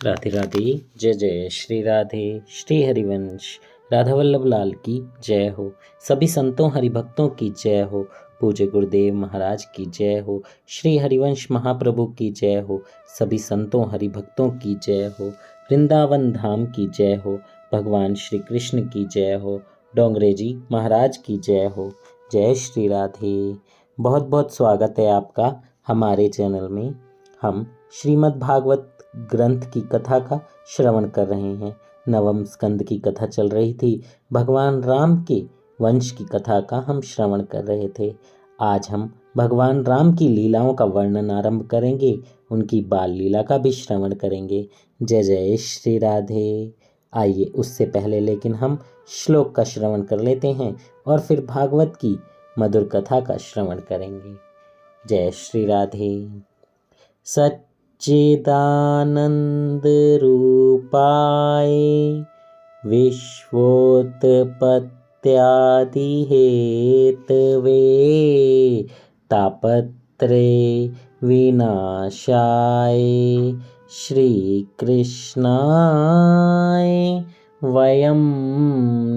राधे राधे। जय जय श्री राधे। श्री हरिवंश राधा वल्लभ लाल की जय हो। सभी संतों हरिभक्तों की जय हो। पूज्य गुरुदेव महाराज की जय हो। श्री हरिवंश महाप्रभु की जय हो। सभी संतों हरिभक्तों की जय हो। वृंदावन धाम की जय हो। भगवान श्री कृष्ण की जय हो। डोंगरे जी महाराज की जय हो। जय श्री राधे। बहुत बहुत स्वागत है आपका हमारे चैनल में। हम श्रीमद् भागवत ग्रंथ की कथा का श्रवण कर रहे हैं। नवम स्कंद की कथा चल रही थी। भगवान राम के वंश की कथा का हम श्रवण कर रहे थे। आज हम भगवान राम की लीलाओं का वर्णन आरंभ करेंगे। उनकी बाल लीला का भी श्रवण करेंगे। जय जय श्री राधे। आइए उससे पहले लेकिन हम श्लोक का श्रवण कर लेते हैं और फिर भागवत की मधुर कथा का श्रवण करेंगे। जय श्री राधे। सच्चिदानंद रूपाय विश्वोत्पत्त्यादि हेतवे तापत्रे विनाशाय श्री कृष्णाय वयं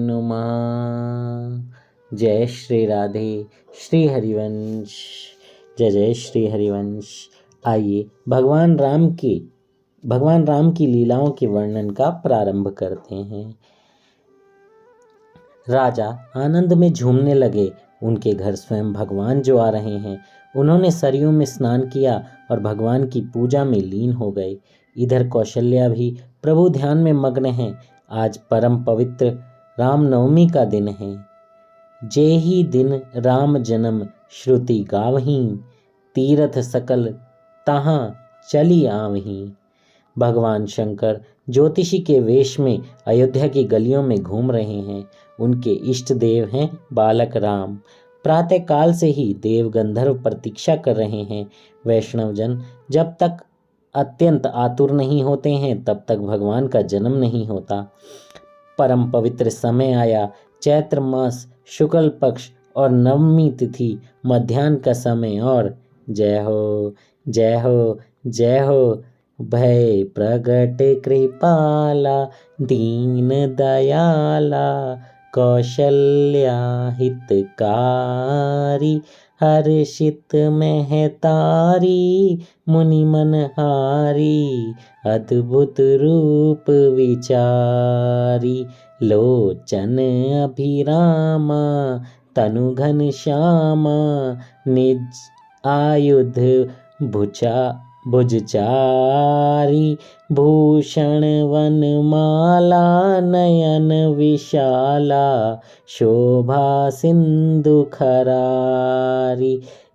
नुमः। जय श्री राधे। श्री हरिवंश। जय जय श्री हरिवंश। आइए भगवान राम की लीलाओं के वर्णन का प्रारंभ करते हैं। राजा आनंद में झूमने लगे। उनके घर स्वयं भगवान जो आ रहे हैं। उन्होंने सरयू में स्नान किया और भगवान की पूजा में लीन हो गए। इधर कौशल्या भी प्रभु ध्यान में मग्न हैं। आज परम पवित्र रामनवमी का दिन है। जेहि दिन राम जन्म श्रुति गावहीं, तीरथ सकल तहाँ चली आवहीं। भगवान शंकर ज्योतिषी के वेश में अयोध्या की गलियों में घूम रहे हैं। उनके इष्ट देव हैं बालक राम। प्रातः काल से ही देव गंधर्व प्रतीक्षा कर रहे हैं। वैष्णवजन जब तक अत्यंत आतुर नहीं होते हैं तब तक भगवान का जन्म नहीं होता। परम पवित्र समय आया। चैत्र मास शुक्ल पक्ष और नवमी तिथि मध्याह्न का समय और जय हो जय हो जय हो। भय प्रगट कृपाला दीन दयाला कौशल्या हितकारी हर्षित महतारी मुनि मनहारी अद्भुत रूप विचारी लोचन अभिरामा तनु घन श्यामा निज आयुध भुजचारी भूषण वनमाला नयन विशाला शोभा सिंधु खरारी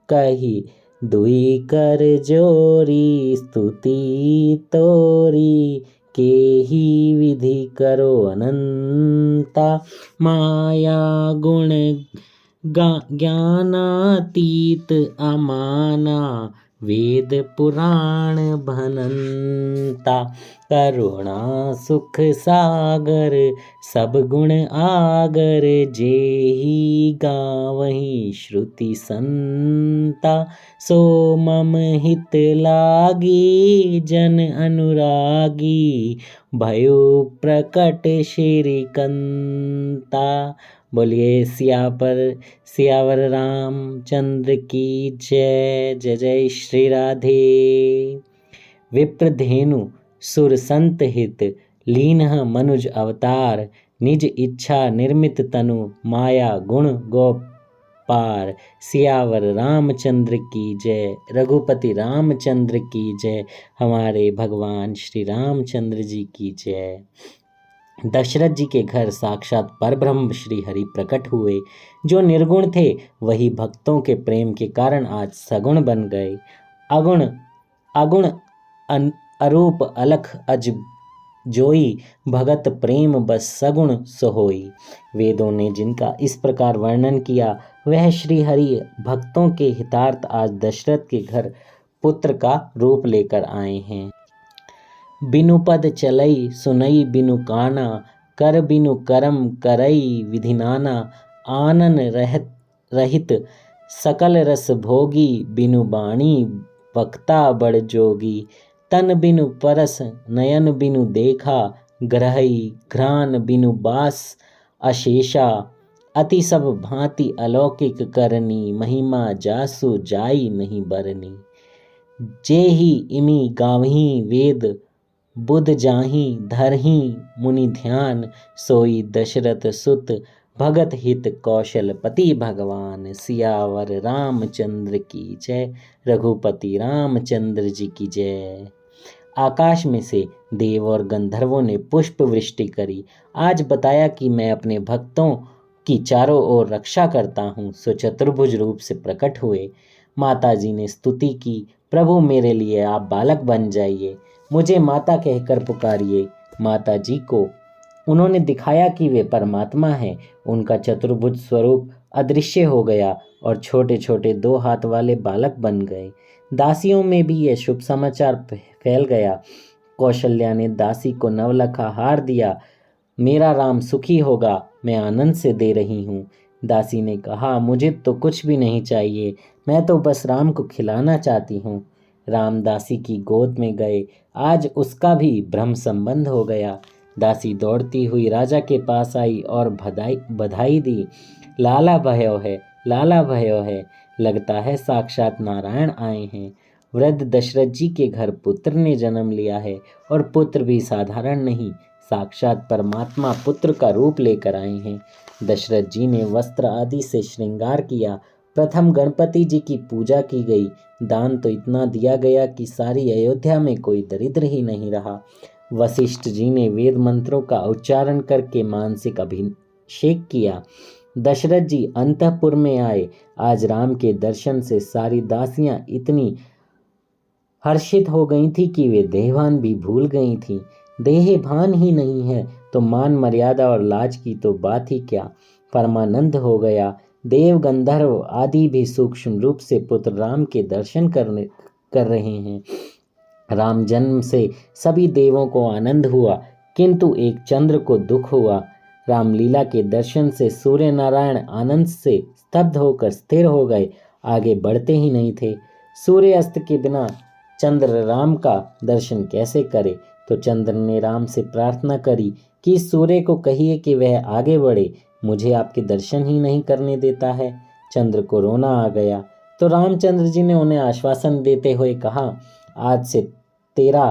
कही दुई कर जोरी स्तुति तोरी के ही विधि करो अनंता माया गुण ज्ञानातीत अमाना वेद पुराण भनंता करुणा सुख सागर सब गुण आगर जेहि गावहीं श्रुति संता सो मम हित लागी जन अनुरागी भयो प्रकट श्री कंता। बोलिए सियावर रामचंद्र की जय। जय जय श्री राधे। विप्रधेनु सुर संत हित लीनः मनुज अवतार निज इच्छा निर्मित तनु माया गुण गोपार। सियावर रामचंद्र की जय। रघुपति रामचंद्र की जय। हमारे भगवान श्री रामचंद्र जी की जय। दशरथ जी के घर साक्षात परब्रह्म श्री हरि प्रकट हुए। जो निर्गुण थे वही भक्तों के प्रेम के कारण आज सगुण बन गए। अगुण अरूप अलख अज जोई भगत प्रेम बस सगुण सोहोई। वेदों ने जिनका इस प्रकार वर्णन किया वह श्री हरि भक्तों के हितार्थ आज दशरथ के घर पुत्र का रूप लेकर आए हैं। बिनु पद चलई सुनई बिनु काना कर बिनु करम करई विधि नाना आनन रहित सकल रस भोगी बिनु बाणी वक्ता बड़ जोगी तन बिनु परस नयन बिनु देखा, ग्रहई घ्राण बिनु बास अशेषा, अति सब भांति अलौकिक करनी, महिमा जासु जाई नहीं बरनी। जे ही इमी गावही वेद बुध जाहि, धरहि मुनि ध्यान, सोई दशरथ सुत भगत हित कौशलपति भगवान। सियावर रामचंद्र की जय, रघुपति रामचंद्र जी की जय। आकाश में से देव और गंधर्वों ने पुष्प वृष्टि करी। आज बताया कि मैं अपने भक्तों की चारों ओर रक्षा करता हूँ, सो चतुर्भुज रूप से प्रकट हुए। माता जी ने स्तुति की, प्रभु मेरे लिए आप बालक बन जाइए, मुझे माता कहकर पुकारिए। माता जी को उन्होंने दिखाया कि वे परमात्मा हैं। उनका चतुर्भुज स्वरूप अदृश्य हो गया और छोटे छोटे 2 हाथ वाले बालक बन गए। दासियों में भी यह शुभ समाचार फैल गया। कौशल्या ने दासी को नवलखा हार दिया। मेरा राम सुखी होगा, मैं आनंद से दे रही हूँ। दासी ने कहा, मुझे तो कुछ भी नहीं चाहिए, मैं तो बस राम को खिलाना चाहती हूँ। राम दासी की गोद में गए। आज उसका भी ब्रह्म संबंध हो गया। दासी दौड़ती हुई राजा के पास आई और बधाई दी। लाला भयो है, लाला भयो है, लगता है साक्षात नारायण आए हैं। वृद्ध दशरथ जी के घर पुत्र ने जन्म लिया है और पुत्र भी साधारण नहीं, साक्षात परमात्मा पुत्र का रूप लेकर आए हैं। दशरथ जी ने वस्त्र आदि से श्रृंगार किया। प्रथम गणपति जी की पूजा की गई। दान तो इतना दिया गया कि सारी अयोध्या में कोई दरिद्र ही नहीं रहा। वशिष्ठ जी ने वेद मंत्रों का उच्चारण करके मानसिक अभिषेक किया। दशरथ जी अंतःपुर में आए। आज राम के दर्शन से सारी दासियां इतनी हर्षित हो गई थी कि वे देहभान भी भूल गई थीं। देह भान ही नहीं है तो मान मर्यादा और लाज की तो बात ही क्या। परमानंद हो गया। देव गंधर्व आदि भी सूक्ष्म रूप से पुत्र राम के दर्शन कर रहे हैं। राम जन्म से सभी देवों को आनंद हुआ, किंतु एक चंद्र को दुख हुआ। रामलीला के दर्शन से सूर्य नारायण आनंद से स्तब्ध होकर स्थिर हो गए, आगे बढ़ते ही नहीं थे। सूर्य अस्त के बिना चंद्र राम का दर्शन कैसे करे? तो चंद्र ने राम से प्रार्थना करी कि सूर्य को कहिए कि वह आगे बढ़े, मुझे आपके दर्शन ही नहीं करने देता है। चंद्र को रोना आ गया तो रामचंद्र जी ने उन्हें आश्वासन देते हुए कहा, आज से तेरा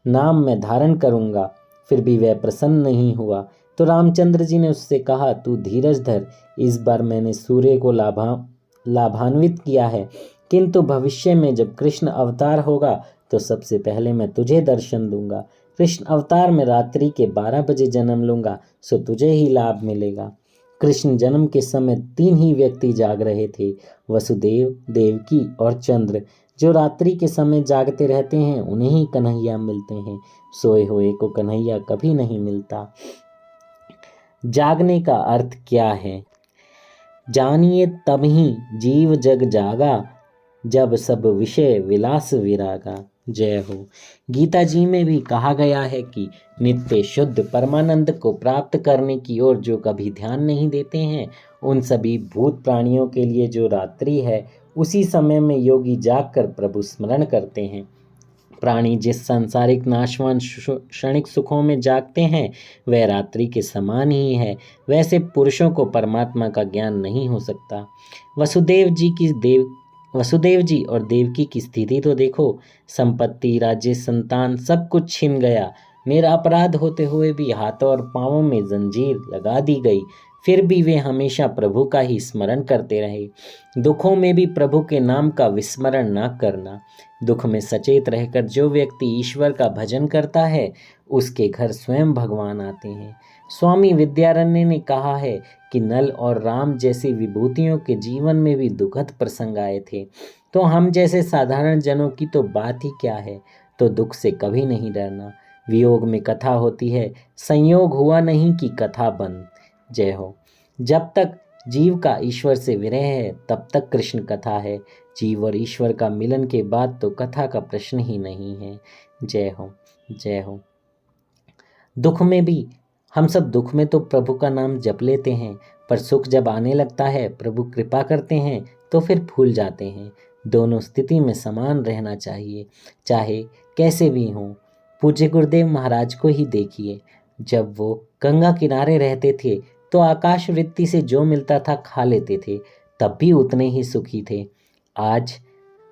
नाम मैं धारण करूंगा। फिर भी वह प्रसन्न नहीं हुआ तो रामचंद्र जी ने उससे कहा, तू धीरज धर, इस बार मैंने सूर्य को लाभान्वित किया है, किंतु भविष्य में जब कृष्ण अवतार होगा तो सबसे पहले मैं तुझे दर्शन दूंगा। कृष्ण अवतार में रात्रि के 12 बजे जन्म लूंगा, सो तुझे ही लाभ मिलेगा। कृष्ण जन्म के समय 3 ही व्यक्ति जाग रहे थे, वसुदेव, देवकी और चंद्र। जो रात्रि के समय जागते रहते हैं उन्हें ही कन्हैया मिलते हैं, सोए हुए को कन्हैया कभी नहीं मिलता। जागने का अर्थ क्या है? जानिए तब ही जीव जग जागा, जब सब विषय विलास विरागा। जय हो। गीता जी में भी कहा गया है कि नित्य शुद्ध परमानंद को प्राप्त करने की ओर जो कभी ध्यान नहीं देते हैं, उन सभी भूत प्राणियों के लिए जो रात्रि है, उसी समय में योगी जागकर प्रभु स्मरण करते हैं। प्राणी जिस सांसारिक नाशवान क्षणिक सुखों में जागते हैं, वह रात्रि के समान ही है। वैसे पुरुषों को परमात्मा का ज्ञान नहीं हो सकता। वसुदेव जी और देवकी की स्थिति तो देखो। संपत्ति, राज्य, संतान सब कुछ छिन गया। निरपराध होते हुए भी हाथों और पांवों में जंजीर लगा दी गई, फिर भी वे हमेशा प्रभु का ही स्मरण करते रहे। दुखों में भी प्रभु के नाम का विस्मरण न करना। दुख में सचेत रहकर जो व्यक्ति ईश्वर का भजन करता है, उसके घर स्वयं भगवान आते हैं। स्वामी विद्यारण्य ने कहा है कि नल और राम जैसी विभूतियों के जीवन में भी दुखद प्रसंग आए थे, तो हम जैसे साधारण जनों की तो बात ही क्या है। तो दुख से कभी नहीं डरना। वियोग में कथा होती है, संयोग हुआ नहीं कि कथा बंद। जय हो। जब तक जीव का ईश्वर से विरह है, तब तक कृष्ण कथा है। जीव और ईश्वर का मिलन के बाद तो कथा का प्रश्न ही नहीं है। जय हो, जय हो। दुख में भी हम सब दुख में तो प्रभु का नाम जप लेते हैं, पर सुख जब आने लगता है, प्रभु कृपा करते हैं तो फिर भूल जाते हैं। दोनों स्थिति में समान रहना चाहिए, चाहे कैसे भी हों। पूज्य गुरुदेव महाराज को ही देखिए, जब वो गंगा किनारे रहते थे तो आकाश वृत्ति से जो मिलता था खा लेते थे, तब भी उतने ही सुखी थे। आज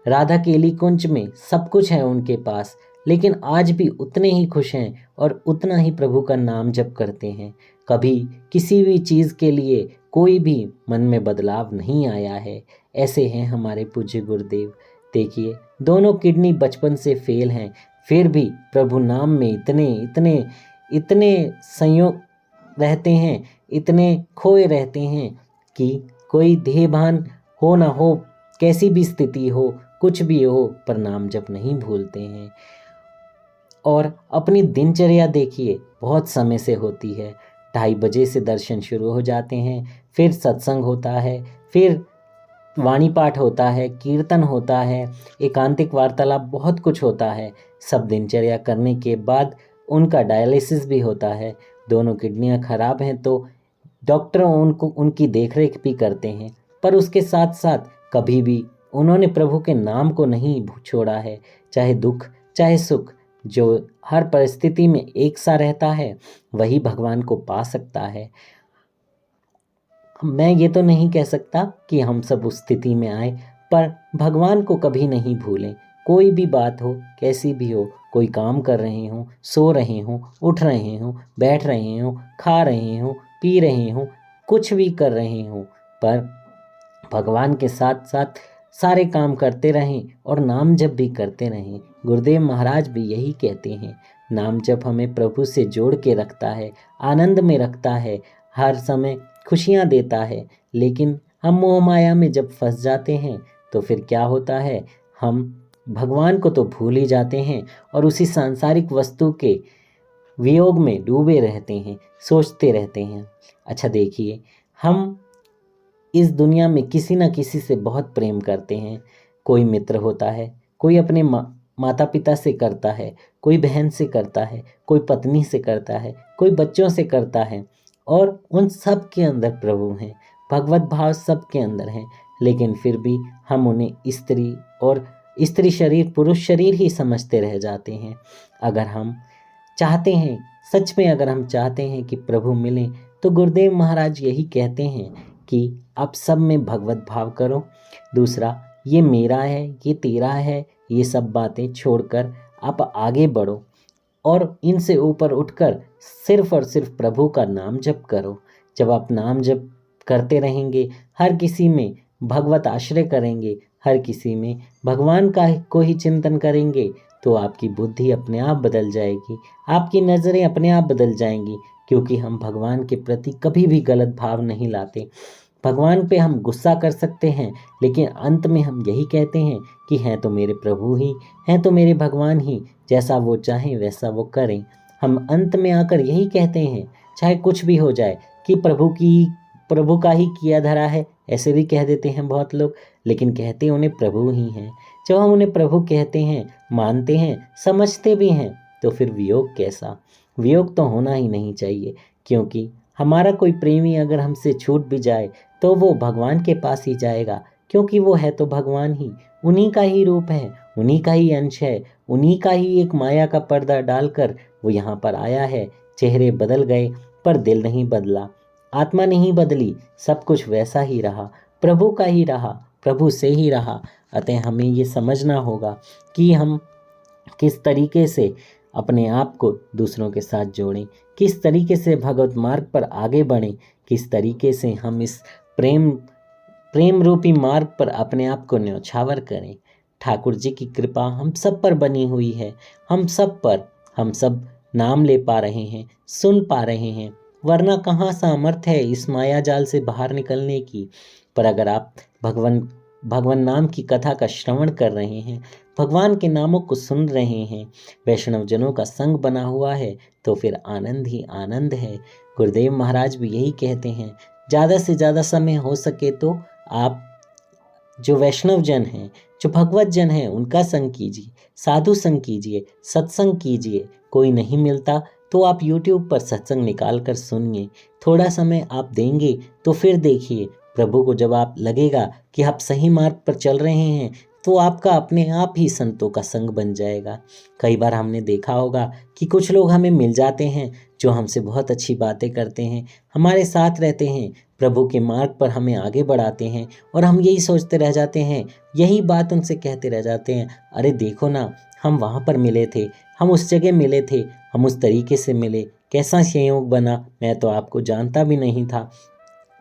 राधा केली कुंज में सब कुछ है उनके पास, लेकिन आज भी उतने ही खुश हैं और उतना ही प्रभु का नाम जप करते हैं। कभी किसी भी चीज़ के लिए कोई भी मन में बदलाव नहीं आया है। ऐसे हैं हमारे पूज्य गुरुदेव। देखिए, दोनों किडनी बचपन से फेल हैं, फिर भी प्रभु नाम में इतने इतने इतने संयोग रहते हैं, इतने खोए रहते हैं कि कोई देहभान हो ना हो, कैसी भी स्थिति हो, कुछ भी हो, पर नाम जप नहीं भूलते हैं। और अपनी दिनचर्या देखिए, बहुत समय से होती है। 2:30 बजे से दर्शन शुरू हो जाते हैं, फिर सत्संग होता है, फिर वाणी पाठ होता है, कीर्तन होता है, एकांतिक वार्तालाप, बहुत कुछ होता है। सब दिनचर्या करने के बाद उनका डायलिसिस भी होता है। दोनों किडनियां खराब हैं तो डॉक्टर उनको उनकी देखरेख भी करते हैं, पर उसके साथ साथ कभी भी उन्होंने प्रभु के नाम को नहीं छोड़ा है। चाहे दुख चाहे सुख, जो हर परिस्थिति में एक सा रहता है, वही भगवान को पा सकता है। मैं ये तो नहीं कह सकता कि हम सब उस स्थिति में आए, पर भगवान को कभी नहीं भूलें। कोई भी बात हो, कैसी भी हो, कोई काम कर रहे हो, सो रहे हो, उठ रहे हो, बैठ रहे हो, खा रहे हो, पी रहे हो, कुछ भी कर रहे हो, पर भगवान के साथ साथ सारे काम करते रहें और नाम जप भी करते रहें। गुरुदेव महाराज भी यही कहते हैं, नाम जप हमें प्रभु से जोड़ के रखता है, आनंद में रखता है, हर समय खुशियाँ देता है। लेकिन हम मोह माया में जब फंस जाते हैं तो फिर क्या होता है, हम भगवान को तो भूल ही जाते हैं और उसी सांसारिक वस्तु के वियोग में डूबे रहते हैं, सोचते रहते हैं। अच्छा देखिए, हम इस दुनिया में किसी न किसी से बहुत प्रेम करते हैं। कोई मित्र होता है, कोई अपने माता पिता से करता है, कोई बहन से करता है, कोई पत्नी से करता है, कोई बच्चों से करता है, और उन सब के अंदर प्रभु हैं, भगवत भाव सब के अंदर हैं। लेकिन फिर भी हम उन्हें स्त्री और स्त्री शरीर पुरुष शरीर ही समझते रह जाते हैं। अगर हम चाहते हैं, सच में अगर हम चाहते हैं कि प्रभु मिलें, तो गुरुदेव महाराज यही कहते हैं कि आप सब में भगवत भाव करो। दूसरा, ये मेरा है, ये तेरा है, ये सब बातें छोड़कर आप आगे बढ़ो और इनसे ऊपर उठकर सिर्फ और सिर्फ प्रभु का नाम जप करो। जब आप नाम जप करते रहेंगे, हर किसी में भगवत आश्रय करेंगे, हर किसी में भगवान का को ही चिंतन करेंगे, तो आपकी बुद्धि अपने आप बदल जाएगी, आपकी नज़रें अपने आप बदल जाएंगी। क्योंकि हम भगवान के प्रति कभी भी गलत भाव नहीं लाते। भगवान पे हम गुस्सा कर सकते हैं, लेकिन अंत में हम यही कहते हैं कि हैं तो मेरे प्रभु ही, हैं तो मेरे भगवान ही, जैसा वो चाहें वैसा वो करें। हम अंत में आकर यही कहते हैं, चाहे कुछ भी हो जाए, कि प्रभु का ही किया धरा है, ऐसे भी कह देते हैं बहुत लोग, लेकिन कहते उन्हें प्रभु ही हैं। जब हम उन्हें प्रभु कहते हैं, मानते हैं, समझते भी हैं, तो फिर वियोग कैसा? वियोग तो होना ही नहीं चाहिए, क्योंकि हमारा कोई प्रेमी अगर हमसे छूट भी जाए तो वो भगवान के पास ही जाएगा, क्योंकि वो है तो भगवान ही, उन्हीं का ही रूप है, उन्हीं का ही अंश है, उन्हीं का ही एक माया का पर्दा डालकर वो यहाँ पर आया है। चेहरे बदल गए पर दिल नहीं बदला, आत्मा नहीं बदली, सब कुछ वैसा ही रहा, प्रभु का ही रहा, प्रभु से ही रहा। अतः हमें ये समझना होगा कि हम किस तरीके से अपने आप को दूसरों के साथ जोड़ें, किस तरीके से भगवत मार्ग पर आगे बढ़ें, किस तरीके से हम इस प्रेम रूपी मार्ग पर अपने आप को न्यौछावर करें। ठाकुर जी की कृपा हम सब पर बनी हुई है, हम सब नाम ले पा रहे हैं, सुन पा रहे हैं, वरना कहाँ सामर्थ्य है इस माया जाल से बाहर निकलने की। पर अगर आप भगवान नाम की कथा का श्रवण कर रहे हैं, भगवान के नामों को सुन रहे हैं, वैष्णव जनों का संग बना हुआ है, तो फिर आनंद ही आनंद है। गुरुदेव महाराज भी यही कहते हैं, ज़्यादा से ज़्यादा समय हो सके तो आप जो वैष्णव जन हैं, जो भगवत जन हैं, उनका संग कीजिए, साधु संग कीजिए, सत्संग कीजिए। कोई नहीं मिलता तो आप YouTube पर सत्संग निकाल कर सुनिए। थोड़ा समय आप देंगे तो फिर देखिए, प्रभु को जब आप लगेगा कि आप सही मार्ग पर चल रहे हैं, तो आपका अपने आप ही संतों का संग बन जाएगा। कई बार हमने देखा होगा कि कुछ लोग हमें मिल जाते हैं जो हमसे बहुत अच्छी बातें करते हैं, हमारे साथ रहते हैं, प्रभु के मार्ग पर हमें आगे बढ़ाते हैं, और हम यही सोचते रह जाते हैं, यही बात उनसे कहते रह जाते हैं, अरे देखो ना, हम वहाँ पर मिले थे, हम उस जगह मिले थे, हम उस तरीके से मिले, कैसा संयोग बना, मैं तो आपको जानता भी नहीं था।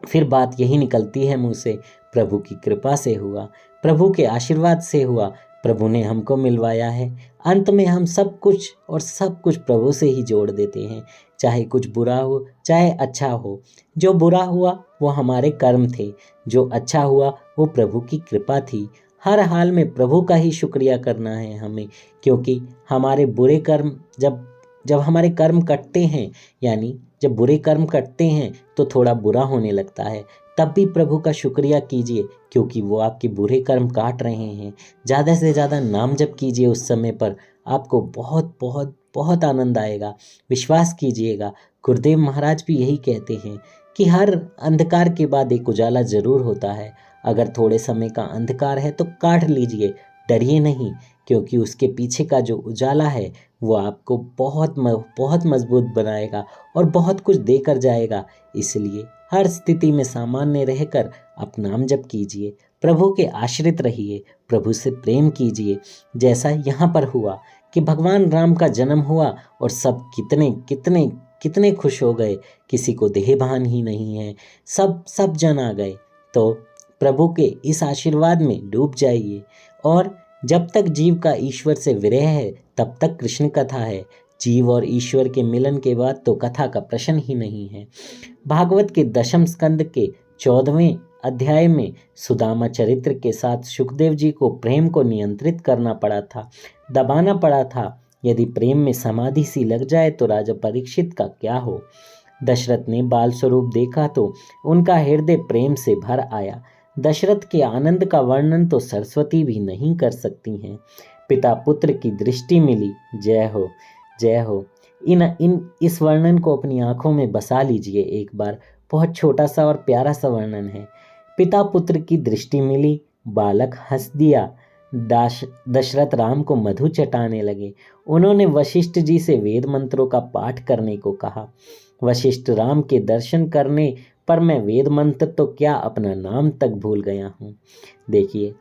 फिर बात यही निकलती है मुँह से, प्रभु की कृपा से हुआ, प्रभु के आशीर्वाद से हुआ, प्रभु ने हमको मिलवाया है। अंत में हम सब कुछ और सब कुछ प्रभु से ही जोड़ देते हैं, चाहे कुछ बुरा हो चाहे अच्छा हो। जो बुरा हुआ वो हमारे कर्म थे, जो अच्छा हुआ वो प्रभु की कृपा थी। हर हाल में प्रभु का ही शुक्रिया करना है हमें, क्योंकि हमारे बुरे कर्म जब जब हमारे कर्म कटते हैं, यानी जब बुरे कर्म कटते हैं तो थोड़ा बुरा होने लगता है, तब भी प्रभु का शुक्रिया कीजिए, क्योंकि वो आपके बुरे कर्म काट रहे हैं। ज़्यादा से ज़्यादा नाम जप कीजिए उस समय पर, आपको बहुत बहुत बहुत आनंद आएगा। विश्वास कीजिएगा, गुरुदेव महाराज भी यही कहते हैं कि हर अंधकार के बाद एक उजाला ज़रूर होता है। अगर थोड़े समय का अंधकार है तो काट लीजिए, डरिए नहीं, क्योंकि उसके पीछे का जो उजाला है वो आपको बहुत मजबूत बनाएगा और बहुत कुछ देकर जाएगा। इसलिए हर स्थिति में सामान्य रहकर आप नाम जप कीजिए, प्रभु के आश्रित रहिए, प्रभु से प्रेम कीजिए। जैसा यहाँ पर हुआ कि भगवान राम का जन्म हुआ और सब कितने कितने कितने खुश हो गए, किसी को देहभान ही नहीं है, सब जन आ गए। तो प्रभु के इस आशीर्वाद में डूब जाइए, और जब तक जीव का ईश्वर से विरह है तब तक कृष्ण कथा है। जीव और ईश्वर के मिलन के बाद तो कथा का प्रश्न ही नहीं है। भागवत के दशम स्कंद के 14वें अध्याय में सुदामा चरित्र के साथ सुखदेव जी को प्रेम को नियंत्रित करना पड़ा था, दबाना पड़ा था। यदि प्रेम में समाधि सी लग जाए तो राजा परीक्षित का क्या हो। दशरथ ने बाल स्वरूप देखा तो उनका हृदय प्रेम से भर आया। दशरथ के आनंद का वर्णन तो सरस्वती भी नहीं कर सकती हैं। पिता पुत्र की दृष्टि मिली, जय हो जय हो। इस वर्णन को अपनी आंखों में बसा लीजिए एक बार। बहुत छोटा सा और प्यारा सा वर्णन है। पिता पुत्र की दृष्टि मिली, बालक हंस दिया। दशरथ राम को मधु चटाने लगे। उन्होंने वशिष्ठ जी से वेद मंत्रों का पाठ करने को कहा। वशिष्ठ राम के दर्शन करने पर मैं वेद मंत्र तो क्या अपना नाम तक भूल गया हूँ। देखिए,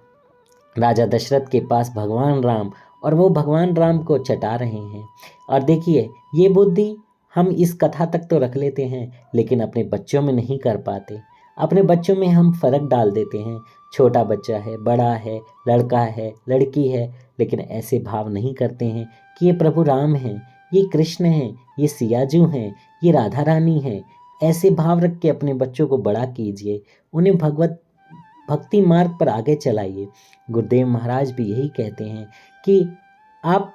राजा दशरथ के पास भगवान राम, और वो भगवान राम को चटा रहे हैं। और देखिए, ये बुद्धि हम इस कथा तक तो रख लेते हैं, लेकिन अपने बच्चों में नहीं कर पाते। अपने बच्चों में हम फर्क डाल देते हैं, छोटा बच्चा है, बड़ा है, लड़का है, लड़की है, लेकिन ऐसे भाव नहीं करते हैं कि ये प्रभु राम हैं, ये कृष्ण हैं, ये सियाजू हैं, ये राधा रानी हैं। ऐसे भाव रख के अपने बच्चों को बड़ा कीजिए, उन्हें भक्ति मार्ग पर आगे चलाइए। गुरुदेव महाराज भी यही कहते हैं कि आप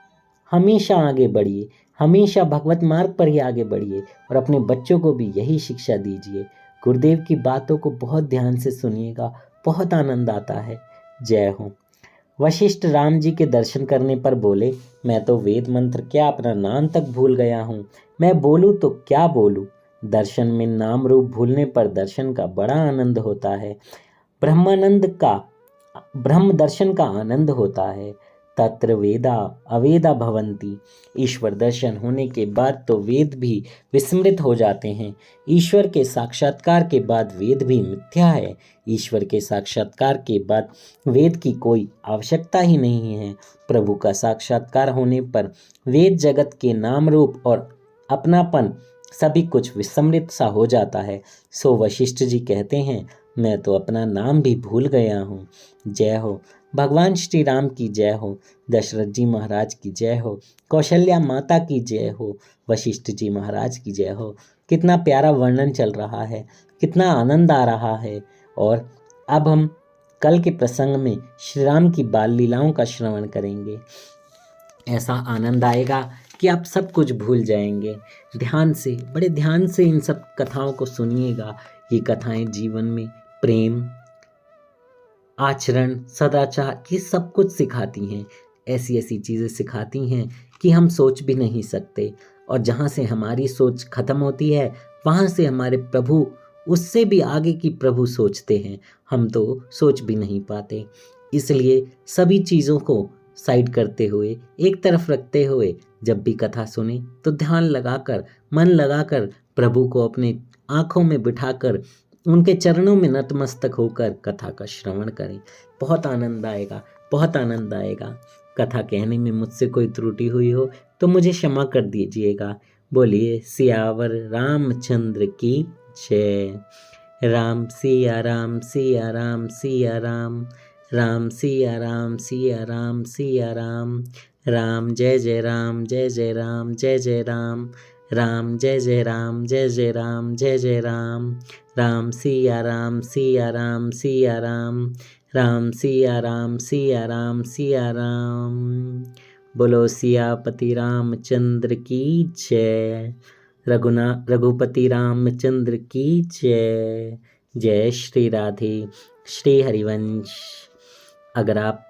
हमेशा आगे बढ़िए, हमेशा भगवत मार्ग पर ही आगे बढ़िए, और अपने बच्चों को भी यही शिक्षा दीजिए। गुरुदेव की बातों को बहुत ध्यान से सुनिएगा, बहुत आनंद आता है। जय हो। वशिष्ठ राम जी के दर्शन करने पर बोले, मैं तो वेद मंत्र क्या अपना नाम तक भूल गया हूँ, मैं बोलूँ तो क्या बोलूँ। दर्शन में नाम रूप भूलने पर दर्शन का बड़ा आनंद होता है। ब्रह्म दर्शन का आनंद होता है। तत्र वेदा अवेदा भवन्ति। ईश्वर दर्शन होने के बाद तो वेद भी विस्मृत हो जाते हैं। ईश्वर के साक्षात्कार के बाद वेद भी मिथ्या है। ईश्वर के साक्षात्कार के बाद वेद की कोई आवश्यकता ही नहीं है। प्रभु का साक्षात्कार होने पर वेद जगत के नाम रूप और अपनापन सभी कुछ विस्मृत सा हो जाता है। सो वशिष्ठ जी कहते हैं, मैं तो अपना नाम भी भूल गया हूँ। जय हो। भगवान श्री राम की जय हो। दशरथ जी महाराज की जय हो। कौशल्या माता की जय हो। वशिष्ठ जी महाराज की जय हो। कितना प्यारा वर्णन चल रहा है, कितना आनंद आ रहा है। और अब हम कल के प्रसंग में श्री राम की बाल लीलाओं का श्रवण करेंगे। ऐसा आनंद आएगा कि आप सब कुछ भूल जाएंगे। ध्यान से, बड़े ध्यान से इन सब कथाओं को सुनिएगा। ये कथाएं जीवन में प्रेम, आचरण, सदाचार, ये सब कुछ सिखाती हैं। ऐसी ऐसी चीज़ें सिखाती हैं कि हम सोच भी नहीं सकते। और जहाँ से हमारी सोच खत्म होती है, वहाँ से हमारे प्रभु उससे भी आगे की प्रभु सोचते हैं। हम तो सोच भी नहीं पाते। इसलिए सभी चीज़ों को साइड करते हुए, एक तरफ रखते हुए जब भी कथा सुने तो ध्यान लगाकर, मन लगाकर प्रभु को अपने आँखों में बिठाकर उनके चरणों में नतमस्तक होकर कथा का श्रवण करें। बहुत आनंद आएगा, बहुत आनंद आएगा। कथा कहने में मुझसे कोई त्रुटि हुई हो तो मुझे क्षमा कर दीजिएगा। बोलिए सियावर रामचंद्र की जय। राम सिया राम सिया राम सिया राम, राम सिया राम सिया राम सिया राम, राम जय जय राम जय जय राम जय जय राम, राम जय जय राम जय जय राम जय जय राम, राम सिया राम सिया राम सिया राम, राम सिया राम सिया राम सिया राम। बोलो सियापति रामचंद्र की जय। रघुपति रामचंद्र की जय। जय श्री राधे, श्री हरिवंश। अगर आप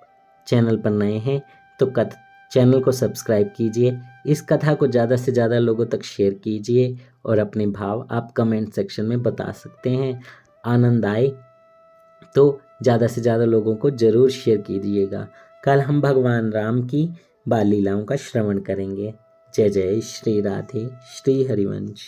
चैनल पर नए हैं तो चैनल को सब्सक्राइब कीजिए, इस कथा को ज़्यादा से ज़्यादा लोगों तक शेयर कीजिए और अपने भाव आप कमेंट सेक्शन में बता सकते हैं। आनंद आए तो ज़्यादा से ज़्यादा लोगों को ज़रूर शेयर कीजिएगा। कल हम भगवान राम की बाल लीलाओं का श्रवण करेंगे। जय जय श्री राधे, श्री हरिवंश।